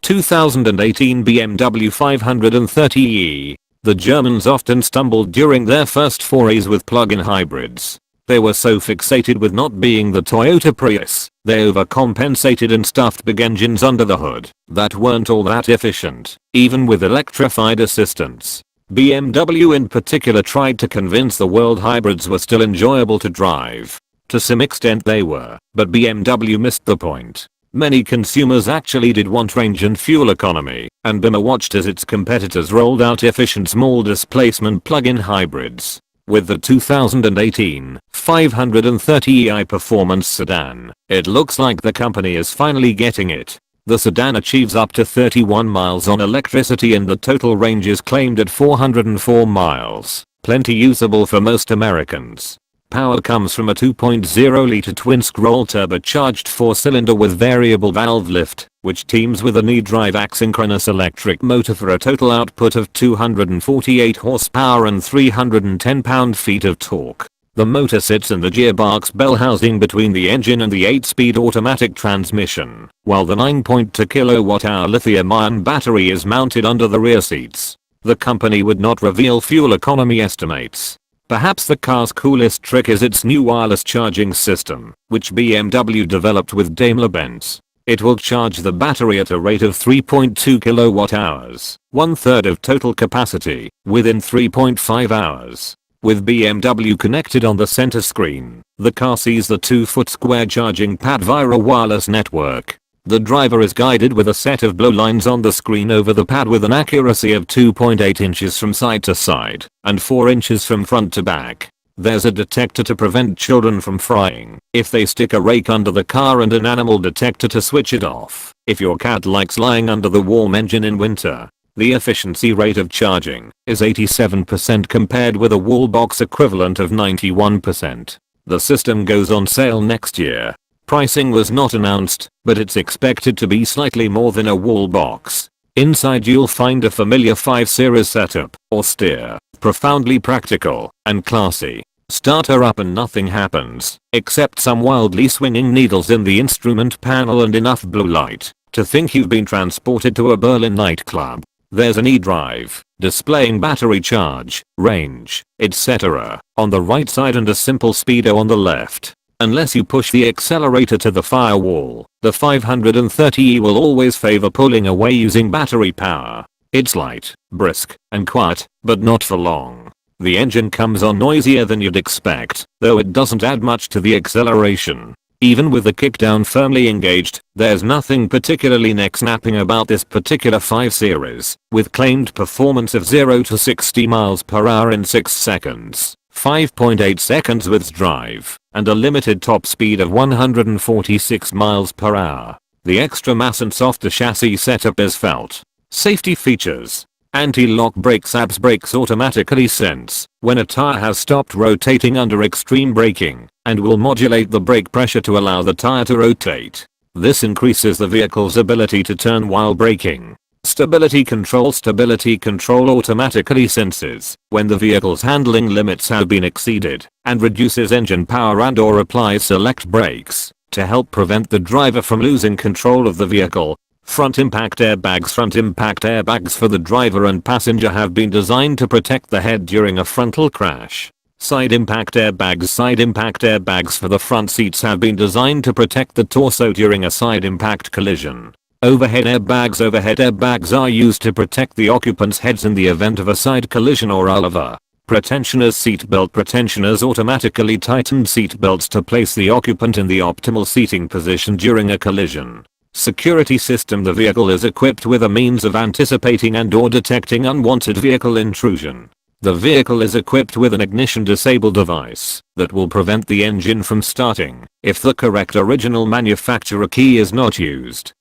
2018 BMW 530e. The Germans often stumbled during their first forays with plug-in hybrids. They were so fixated with not being the Toyota Prius, they overcompensated and stuffed big engines under the hood that weren't all that efficient, even with electrified assistance. BMW in particular tried to convince the world hybrids were still enjoyable to drive. To some extent they were, but BMW missed the point. Many consumers actually did want range and fuel economy, and Bimmer watched as its competitors rolled out efficient small displacement plug-in hybrids. With the 2018 530e iPerformance sedan, it looks like the company is finally getting it. The sedan achieves up to 31 miles on electricity and the total range is claimed at 404 miles, plenty usable for most Americans. Power comes from a 2.0-liter twin-scroll turbocharged 4-cylinder with variable valve lift, which teams with an eDrive synchronous electric motor for a total output of 248 horsepower and 310 pound-feet of torque. The motor sits in the gearbox bell housing between the engine and the 8-speed automatic transmission, while the 9.2 kilowatt-hour lithium-ion battery is mounted under the rear seats. The company would not reveal fuel economy estimates. Perhaps the car's coolest trick is its new wireless charging system, which BMW developed with Daimler-Benz. It will charge the battery at a rate of 3.2 kilowatt hours, 1/3 of total capacity, within 3.5 hours. With BMW Connected on the center screen, the car sees the 2-foot square charging pad via a wireless network. The driver is guided with a set of blow lines on the screen over the pad with an accuracy of 2.8 inches from side to side and 4 inches from front to back. There's a detector to prevent children from frying if they stick a rake under the car and an animal detector to switch it off if your cat likes lying under the warm engine in winter. The efficiency rate of charging is 87% compared with a wall box equivalent of 91%. The system goes on sale next year. Pricing was not announced, but it's expected to be slightly more than a wall box. Inside you'll find a familiar 5 Series setup, austere, profoundly practical, and classy. Start her up and nothing happens, except some wildly swinging needles in the instrument panel and enough blue light to think you've been transported to a Berlin nightclub. There's an eDrive, displaying battery charge, range, etc. on the right side and a simple speedo on the left. Unless you push the accelerator to the firewall, the 530e will always favor pulling away using battery power. It's light, brisk, and quiet, but not for long. The engine comes on noisier than you'd expect, though it doesn't add much to the acceleration. Even with the kickdown firmly engaged, there's nothing particularly neck-snapping about this particular 5 Series, with claimed performance of 0 to 60 miles per hour in 6 seconds. 5.8 seconds with xDrive, and a limited top speed of 146 miles per hour. The extra mass and softer chassis setup is felt. Safety features. Anti-lock brakes. ABS brakes automatically sense when a tire has stopped rotating under extreme braking, and will modulate the brake pressure to allow the tire to rotate. This increases the vehicle's ability to turn while braking. Stability control automatically senses when the vehicle's handling limits have been exceeded and reduces engine power and/or applies select brakes to help prevent the driver from losing control of the vehicle. Front impact airbags for the driver and passenger have been designed to protect the head during a frontal crash. Side impact airbags for the front seats have been designed to protect the torso during a side impact collision. Overhead airbags are used to protect the occupants' heads in the event of a side collision or other. Pretensioners automatically tighten seat belts to place the occupant in the optimal seating position during a collision. Security system. The vehicle is equipped with a means of anticipating and/or detecting unwanted vehicle intrusion. The vehicle is equipped with an ignition disable device that will prevent the engine from starting if the correct original manufacturer key is not used.